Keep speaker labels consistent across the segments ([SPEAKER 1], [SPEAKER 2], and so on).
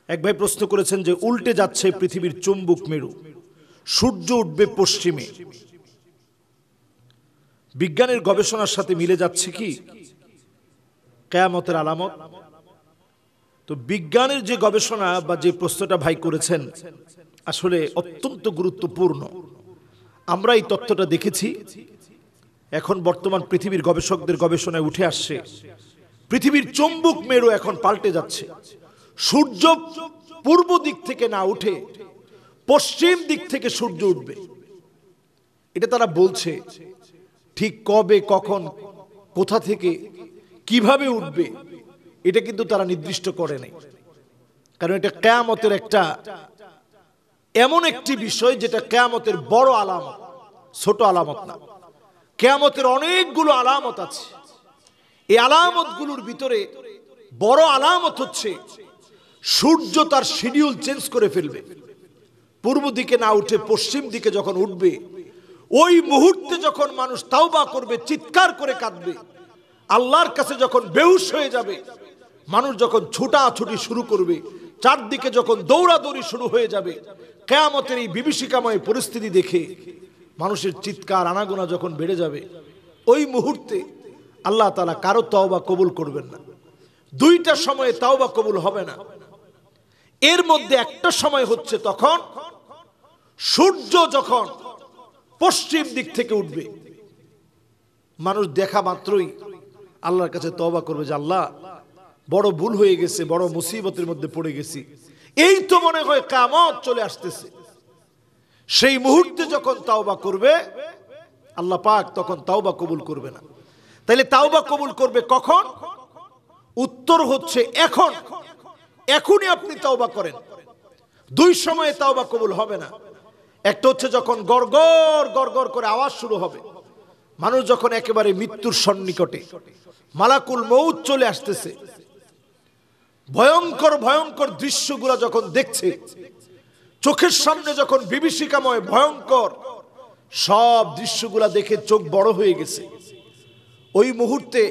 [SPEAKER 1] এক ভাই প্রশ্ন করেছেন যে উল্টে যাচ্ছে পৃথিবীর চুম্বক মেরু, সূর্য উঠবে পশ্চিমে, বিজ্ঞানের গবেষণার সাথে মিলে যাচ্ছে কি কিয়ামতের আলামত? তো বিজ্ঞানের যে গবেষণা বা যে প্রশ্নটা ভাই করেছেন আসলে অত্যন্ত গুরুত্বপূর্ণ। আমরা এই তথ্যটা দেখেছি, এখন বর্তমান পৃথিবীর গবেষকদের গবেষণায় উঠে আসছে পৃথিবীর চুম্বক মেরু এখন পাল্টে যাচ্ছে। সূর্য পূর্ব দিক থেকে না উঠে পশ্চিম দিক থেকে সূর্য উঠবে, এটা তারা বলছে। ঠিক কবে, কখন, কোথা থেকে, কিভাবে উঠবে এটা কিন্তু তারা নির্দিষ্ট করে নাই, কারণ এটা কিয়ামতের একটা এমন একটি বিষয় যেটা কিয়ামতের বড় আলামত, ছোট আলামত না। কিয়ামতের অনেকগুলো আলামত আছে, এই আলামতগুলোর ভিতরে বড় আলামত হচ্ছে সূর্য তার শিডিউল চেঞ্জ করে ফেলবে। পূর্ব দিকে না উঠে পশ্চিম দিকে যখন উঠবে, ওই মুহূর্তে যখন মানুষ তাওবা করবে, চিৎকার করে কাঁদবে, আল্লাহর কাছে যখন বেহুশ হয়ে যাবে, মানুষ যখন ছুটাছুটি শুরু করবে, চারদিকে যখন দৌড়াদৌড়ি শুরু হয়ে যাবে, কিয়ামতের এই বিভীষিকাময় পরিস্থিতি দেখে মানুষের চিৎকার আনাগোনা যখন বেড়ে যাবে, ওই মুহূর্তে আল্লাহ তাআলা কারো তওবা কবুল করবেন না। দুইটা সময়ে তওবা কবুল হবে না। এর মধ্যে একটা সময় হচ্ছে তখন সূর্য যখন পশ্চিম দিক থেকে উঠবে, মানুষ দেখা মাত্রই আল্লাহর কাছে তওবা করবে যে আল্লাহ বড় ভুল হয়ে গেছে, বড় মুসিবতের মধ্যে পড়ে গেছি, এই তো মনে হয় কিয়ামত চলে আসতেছে। সেই মুহূর্তে যখন তওবা করবে আল্লাহ পাক তখন তওবা কবুল করবে না। তাইলে তওবা কবুল করবে কখন? উত্তর হচ্ছে এখন, এখনই আপনি তওবা করেন। দুই সময়ে তওবা কবুল হবে না। একটা হচ্ছে যখন গড়গড় গড়গড় করে আওয়াজ শুরু হবে, মানুষ যখন একেবারে মৃত্যুর সন্নিকটে, মালাকুল মউত চলে আসতেছে, ভয়ঙ্কর ভয়ঙ্কর দৃশ্যগুলো যখন দেখছে, চোখের সামনে যখন বিভীষিকাময় ভয়ঙ্কর সব দৃশ্যগুলা দেখে চোখ বড় হয়ে গেছে, ওই মুহূর্তে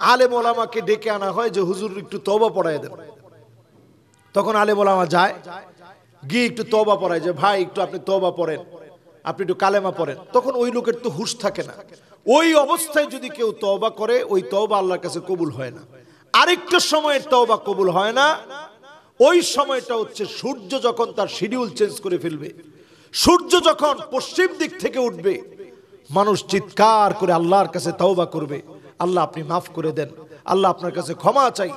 [SPEAKER 1] আলেম ওলামাকে ডেকে আনা হয় যে হুজুর একটু তওবা পড়ায় দেন। তখন আলেম ওলামা যায়, গিয়ে একটু তওবা পড়ায় যে ভাই একটু আপনি তওবা পড়েন, আপনি একটু কালেমা পড়েন। তখন ওই লোকের তো হুঁশ থাকে না, ওই অবস্থায় যদি কেউ তওবা করে ওই তওবা আল্লাহর কাছে কবুল হয় না। আরেকটা সময়ের তওবা কবুল হয় না, ওই সময়টা হচ্ছে সূর্য যখন তার শিডিউল চেঞ্জ করে ফেলবে, সূর্য যখন পশ্চিম দিক থেকে উঠবে, মানুষ চিৎকার করে আল্লাহর কাছে তওবা করবে, আল্লাহ আপনি মাফ করে দেন, আল্লাহ আপনার কাছে ক্ষমা চাই।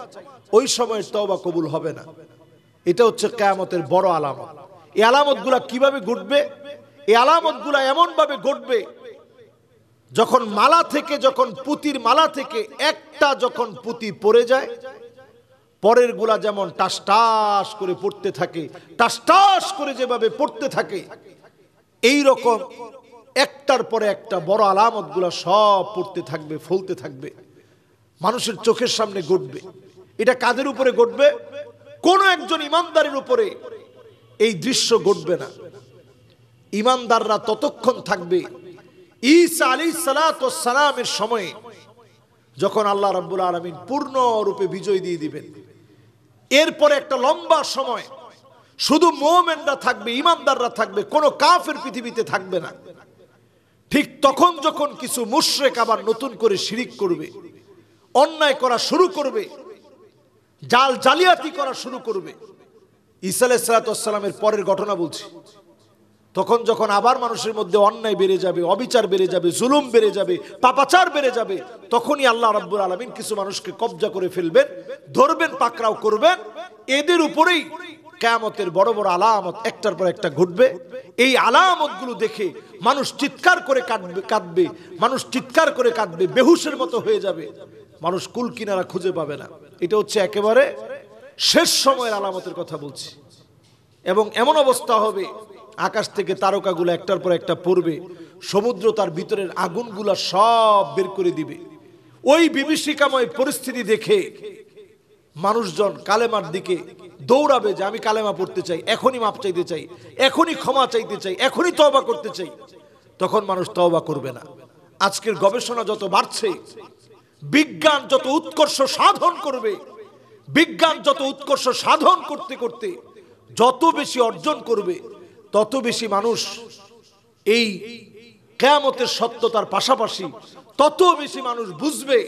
[SPEAKER 1] ওই সময়ের তওবা কবুল হবে না। এটা হচ্ছে কিয়ামতের বড় আলামত। এই আলামতগুলা কিভাবে ঘটবে? এই আলামতগুলা এমন ভাবে ঘটবে যখন মালা থেকে, যখন পুতির মালা থেকে একটা যখন পুতি পড়ে যায়, পরের গুলা যেমন টাস টাস করে পড়তে থাকে, টাস টাস করে যেভাবে পড়তে থাকে, এই রকম একটার পরে একটা বড় আলামত গুলা সব পড়তে থাকবে, ফলতে থাকবে, মানুষের চোখের সামনে ঘটবে। এটা কাদের উপরে ঘটবে? কোন একজন ইমানদারের উপরে এই দৃশ্য ঘটবে না। ইমানদাররা ততক্ষণ থাকবে ঈসা আলাইহিস সালাতু ওয়াস সালামের সময়ে, যখন আল্লাহ রাব্বুল আলামিন পূর্ণ রূপে বিজয় দিয়ে দিবেন। এরপরে একটা লম্বা সময় শুধু মুমিনরা থাকবে, ইমানদাররা থাকবে, কোনো কাফের পৃথিবীতে থাকবে না। ঠিক তখন যখন কিছু মুশরিক আবার নতুন করে শিরিক করবে, অন্যায় করা শুরু করবে, জালিয়াতি করা শুরু করবে। ঈসা আলাইহিস সালাতু ওয়াস সালামের পরের ঘটনা বলছি। তখন যখন আবার মানুষের মধ্যে অন্যায় বেড়ে যাবে, অবিচার বেড়ে যাবে, জুলুম বেড়ে যাবে, পাপাচার বেড়ে যাবে, তখনই আল্লাহ রাব্বুল আলামিন কিছু মানুষকে কবজা করে ফেলবেন, ধরবেন, পাকড়াও করবেন। এদের উপরেই কিয়ামতের বড় বড় আলামত একটার পর একটা ঘটবে। এই আলামতগুলো দেখে মানুষ চিৎকার করে কাঁদবে, মানুষ চিৎকার করে কাঁদবে, বেহুশের মতো হয়ে যাবে, মানুষ কুল কিনারা খুঁজে পাবে না। এটা হচ্ছে একেবারে শেষ সময়ের আলামতের কথা বলছি। এবং এমন অবস্থা হবে, আকাশ থেকে তারকাগুলো একটার পর একটা পড়বে, সমুদ্র তার ভিতরের আগুনগুলা সব বের করে দিবে। ওই বিভীষিকাময় পরিস্থিতি দেখে মানুষজন কালেমার দিকে দৌড়াবে যে আমি কালেমা পড়তে চাই, এখনই মাপ চাইতে চাই, এখনই ক্ষমা চাইতে চাই, এখনই তওবা করতে চাই। তখন মানুষ তওবা করবে না। আজকের গবেষণা যত বাড়ছে, বিজ্ঞান যত উৎকর্ষ সাধন করবে, বিজ্ঞান যত উৎকর্ষ সাধন করতে করতে যত বেশি অর্জন করবে, তত বেশি মানুষ এই কিয়ামতের সত্যতার পাশাপাশি তত বেশি মানুষ বুঝবে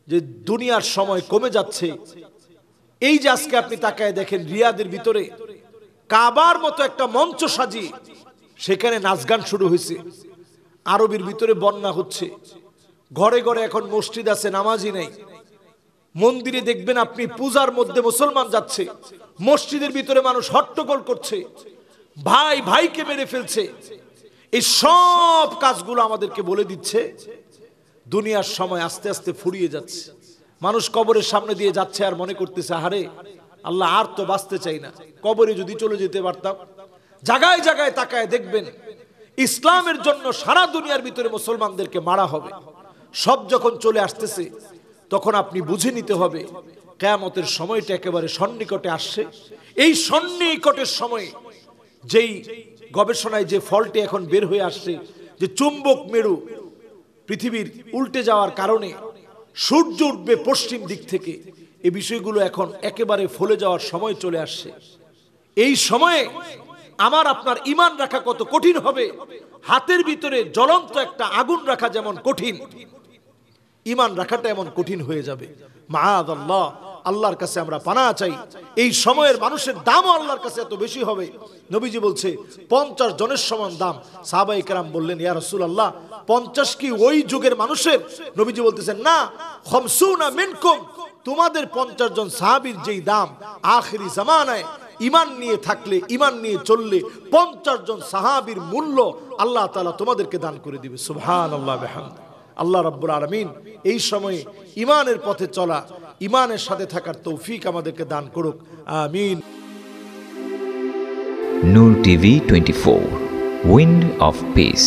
[SPEAKER 1] যে দুনিয়ার সময় কমে যাচ্ছে। এই যে আজকে আপনি তাকায় দেখেন, রিয়াদের ভিতরে কাবার মতো একটা মঞ্চ সাজিয়ে সেখানে নাচ গান শুরু হয়েছে। আরবের ভিতরে বন্যা হচ্ছে, ঘরে ঘরে এখন মসজিদ আছে, নামাজই নেই। মন্দিরে দেখবেন আপনি পূজার মধ্যে মুসলমান যাচ্ছে, মসজিদের ভিতরে মানুষ হট্টগোল করছে, ভাই ভাইকে মেরে ফেলছে। এই সব কাজগুলো আমাদেরকে বলে দিচ্ছে দুনিয়ার সময় আস্তে আস্তে ফুরিয়ে যাচ্ছে। মানুষ কবরের সামনে দিয়ে যাচ্ছে আর মনে করতেছে, আহারে আল্লাহ আর তো বাঁচতে চাই না, কবরে যদি চলে যেতে পারতাম। জায়গায় জায়গায় তাকায় দেখবেন ইসলামের জন্য সারা দুনিয়ার ভিতরে মুসলমানদেরকে মারা হবে। সব যখন চলে আসতেছে তখন আপনি বুঝে নিতে হবে কিয়ামতের সময়টা একেবারে সন্নিকটে আসছে। এই সন্নিকটের সময়ে যেই গবেষণায় যে ফলটি এখন বের হয়ে আসছে, যে চুম্বক মেরু পৃথিবীর উল্টে যাওয়ার কারণে সূর্য উঠবে পশ্চিম দিক থেকে, এই বিষয়গুলো এখন একেবারে ফলে যাওয়ার সময় চলে আসছে। এই সময়ে আমার আপনার ঈমান রাখা কত কঠিন হবে। হাতের ভিতরে জ্বলন্ত একটা আগুন রাখা যেমন কঠিন, ঈমান রাখাটা এমন কঠিন হয়ে যাবে। মাআযাল্লাহ, আল্লাহর কাছে আমরা পানাহ চাই। এই সময়ের মানুষের দামও আল্লাহর কাছে এত বেশি হবে। নবীজি বলছে 50 জনের সমান দাম। সাহাবায়ে কেরাম বললেন, ইয়া রাসূলুল্লাহ 50 কি ওই যুগের মানুষের? নবীজি বলতেছেন, না, 50 মিনকুম, তোমাদের 50 জন সাহাবীর যেই দাম আখিরি জামানায় ঈমান নিয়ে থাকলে, ঈমান নিয়ে চললে 50 জন সাহাবীর মূল্য আল্লাহ তাআলা তোমাদেরকে দান করে দিবে। সুবহানাল্লাহ বিহামদিহি। আল্লাহ রাব্বুল আলামিন এই সময়ে ঈমানের পথে চলা, ঈমানের সাথে থাকার তৌফিক আমাদেরকে দান করুক, আমিন।
[SPEAKER 2] নূর টিভি 24, উইন্ড অফ পিস।